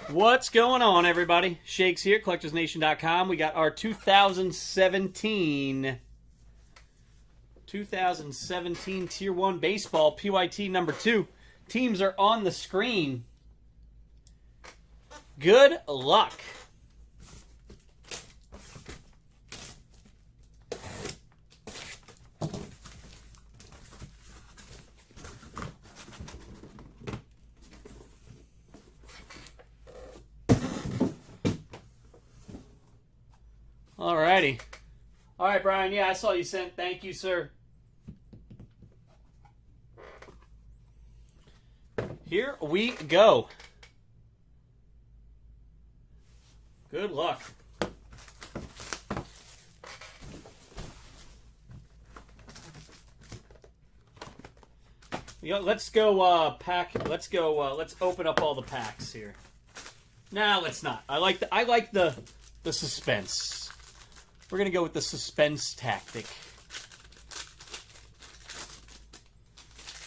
What's going on, everybody? Shakes here, collectorsnation.com. We got our 2017 Tier 1 Baseball PYT number 2. Teams are on the screen. Good luck. Alrighty. Alright, Brian. Yeah, I saw you sent. Thank you, sir. Here we go. Good luck. Let's go let's open up all the packs here. Nah, let's not. I like the suspense. We're going to go with the suspense tactic.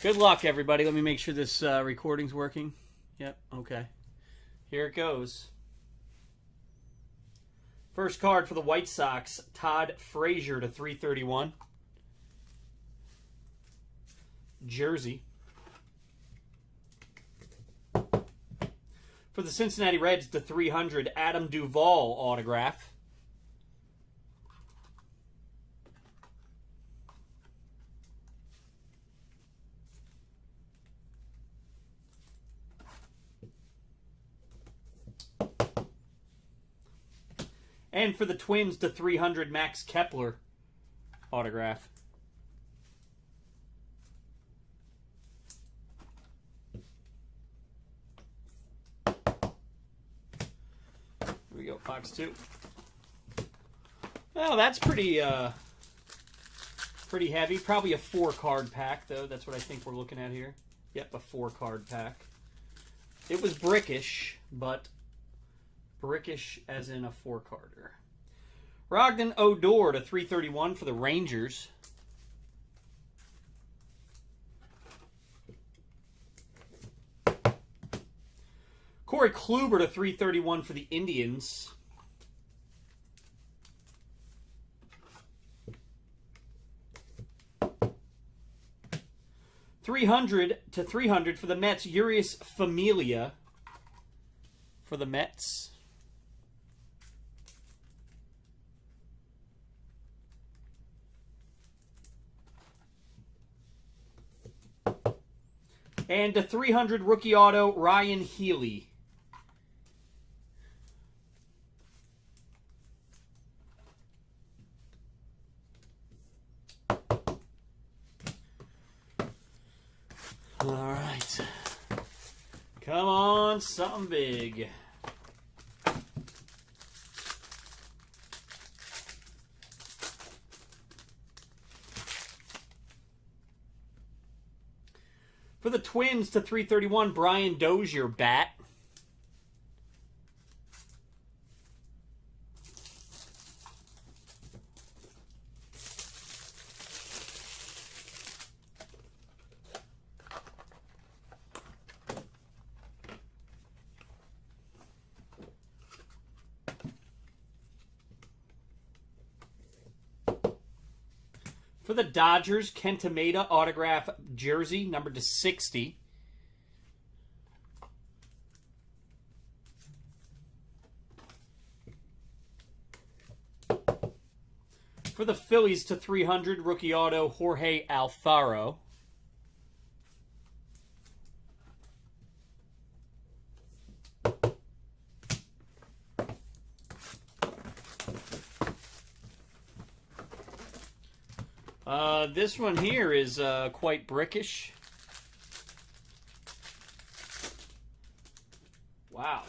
Good luck, everybody. Let me make sure this recording's working. Yep, okay. Here it goes. First card for the White Sox, Todd Frazier to 331. Jersey. For the Cincinnati Reds to 300, Adam Duvall autograph. And for the Twins to 300, Max Kepler autograph. Here we go, box 2. Well, that's pretty heavy. Probably a 4-card pack, though. That's what I think we're looking at here. Yep, a 4-card pack. It was brickish, but brickish as in a 4-carder. Rogden Odor to 331 for the Rangers. Corey Kluber to 331 for the Indians. .300 to 300 for the Mets. Urias Familia for the Mets. And to 300 rookie auto, Ryan Healy. All right. Come on, something big. For the Twins to 331, Brian Dozier bat. For the Dodgers, Kenta Maeda autograph jersey, numbered to 60. For the Phillies to 300, rookie auto, Jorge Alfaro. This one here is quite brickish. Wow.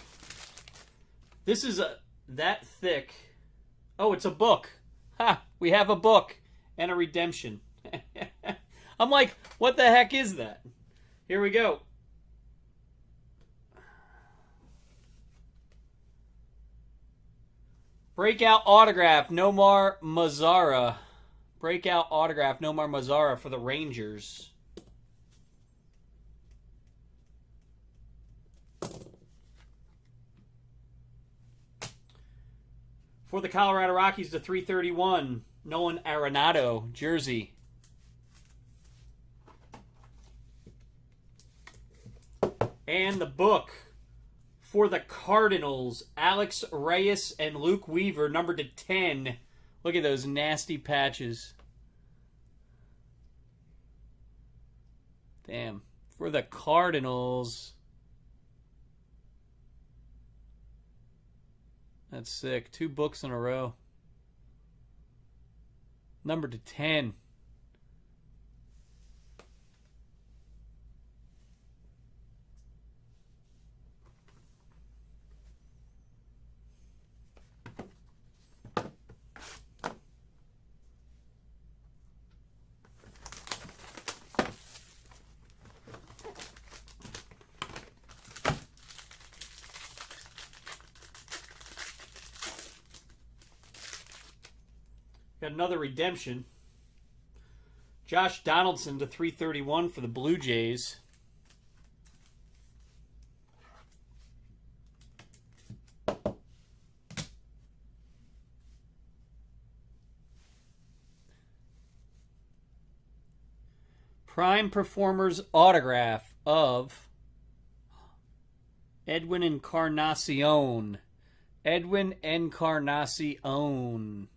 This is that thick. Oh, it's a book. Ha! We have a book and a redemption. I'm like, what the heck is that? Here we go. Breakout autograph, Nomar Mazara. Breakout autograph, Nomar Mazara for the Rangers. For the Colorado Rockies to 331, Nolan Arenado, jersey. And the book for the Cardinals, Alex Reyes and Luke Weaver, numbered to 10. Look at those nasty patches. Damn. For the Cardinals. That's sick. 2 books in a row. Numbered to 10. Got another redemption. Josh Donaldson to 331 for the Blue Jays. Prime Performers autograph of Edwin Encarnacion. Edwin Encarnacion.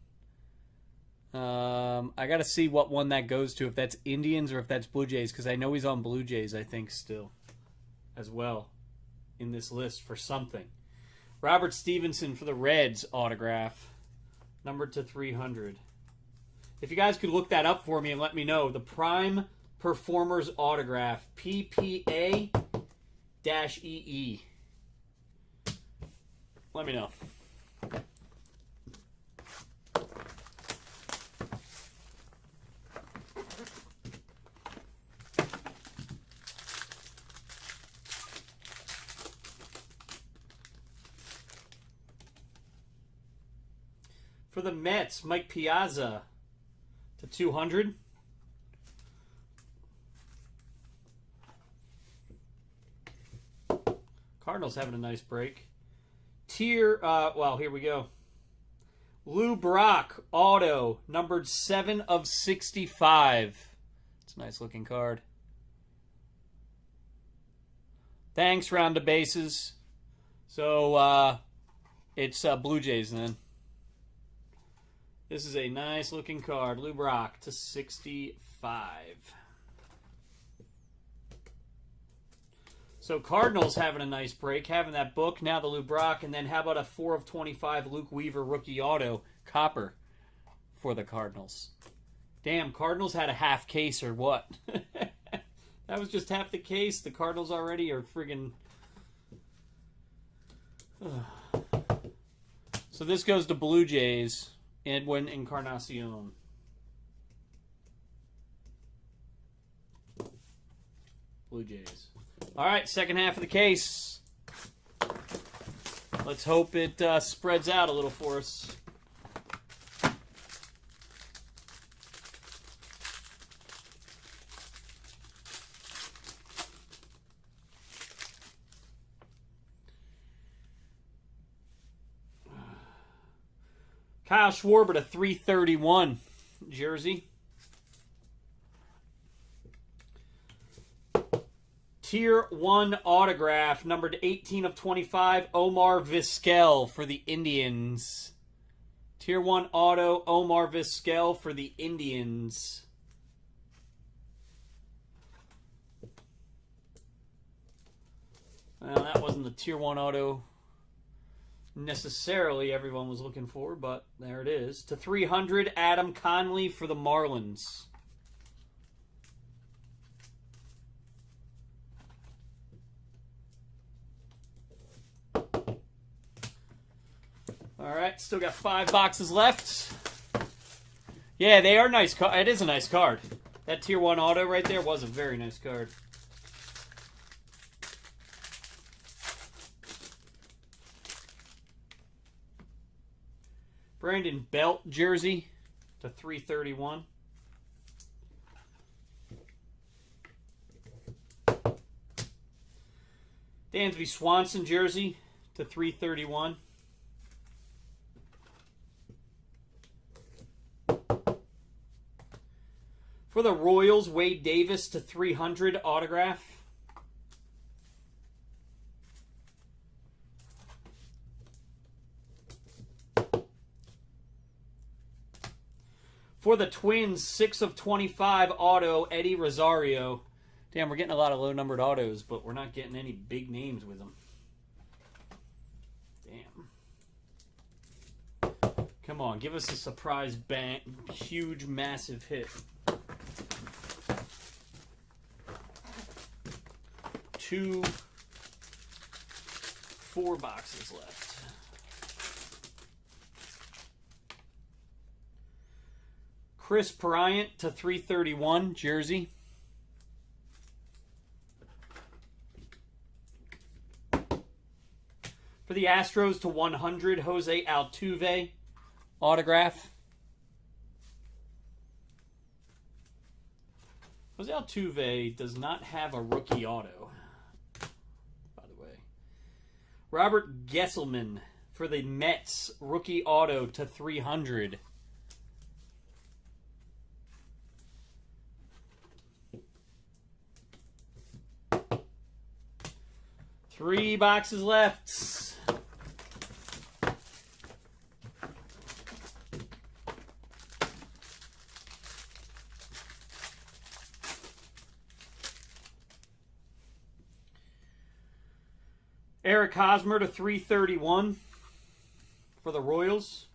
I got to see what one that goes to, if that's Indians or if that's Blue Jays, because I know he's on Blue Jays, I think, still, as well, in this list for something. Robert Stevenson for the Reds autograph, numbered to 300. If you guys could look that up for me and let me know, the Prime Performers autograph, PPA-EE. Let me know. For the Mets, Mike Piazza to 200. Cardinals having a nice break. Well, here we go. Lou Brock, auto, numbered 7 of 65. It's a nice looking card. Thanks, round the bases. So, it's Blue Jays then. This is a nice looking card. Lou Brock to 65. So Cardinals having a nice break, having that book, now the Lou Brock, and then how about a 4 of 25 Luke Weaver rookie auto, copper, for the Cardinals. Damn, Cardinals had a half case or what? That was just half the case. The Cardinals already are friggin'... So this goes to Blue Jays. Edwin Encarnacion. Blue Jays. All right, second half of the case. Let's hope it spreads out a little for us. Kyle Schwarber to 331 jersey. Tier 1 autograph, numbered 18 of 25, Omar Vizquel for the Indians. Tier 1 auto, Omar Vizquel for the Indians. Well, that wasn't the Tier 1 auto necessarily everyone was looking for, but there it is. To 300, Adam Conley for the Marlins. All right, still got 5 boxes left. Yeah, they are nice. It is a nice card. That Tier 1 auto right there was a very nice card. Brandon Belt jersey to 331. Dansby Swanson jersey to 331. For the Royals, Wade Davis to 300 autograph. For the Twins, 6 of 25 auto, Eddie Rosario. Damn, we're getting a lot of low-numbered autos, but we're not getting any big names with them. Damn. Come on, give us a surprise bang, huge, massive hit. 4 boxes left. Chris Bryant to 331, jersey. For the Astros to 100, Jose Altuve, autograph. Jose Altuve does not have a rookie auto, by the way. Robert Gesselman for the Mets, rookie auto to 300. 3 boxes left. Eric Hosmer to 331 for the Royals.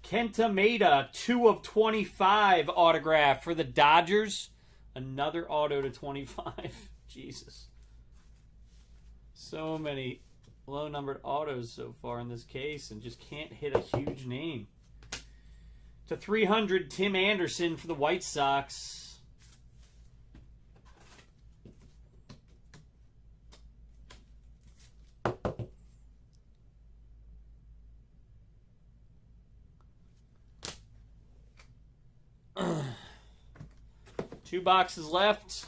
Kenta Maeda, 2 of 25 autograph for the Dodgers. Another auto to 25. Jesus. So many low-numbered autos so far in this case and just can't hit a huge name. To 300, Tim Anderson for the White Sox. Two boxes left.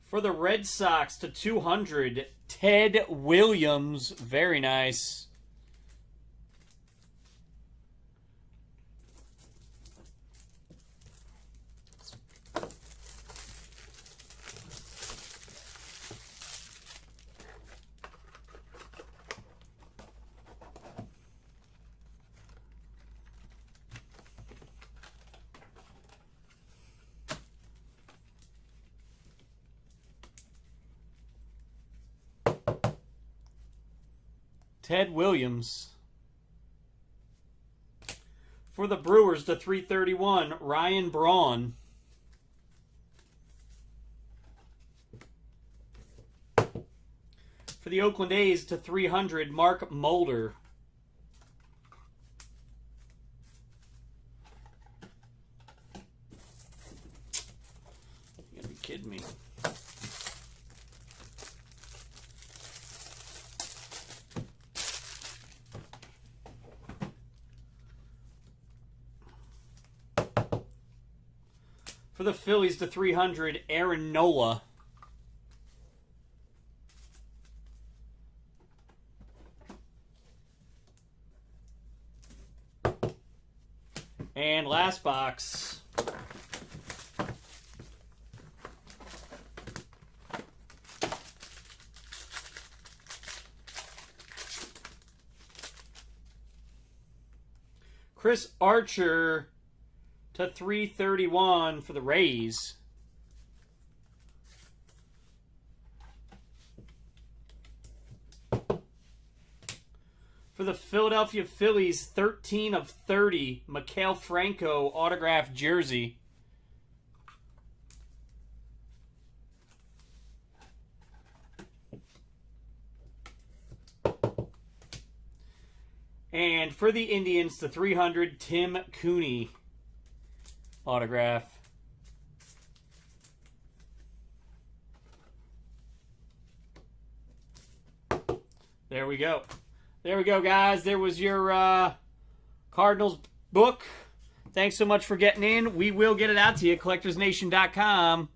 For the Red Sox to 200, Ted Williams. Very nice. Ted Williams. For the Brewers to 331, Ryan Braun. For the Oakland A's to 300, Mark Mulder. You gotta be kidding me. For the Phillies to 300, Aaron Nola. And last box. Chris Archer to 331 for the Rays. For the Philadelphia Phillies, 13 of 30, Maikel Franco autographed jersey. And for the Indians, to 300, Tim Cooney autograph. There we go. There we go, guys. There was your Cardinals book. Thanks so much for getting in. We will get it out to you. CollectorsNation.com.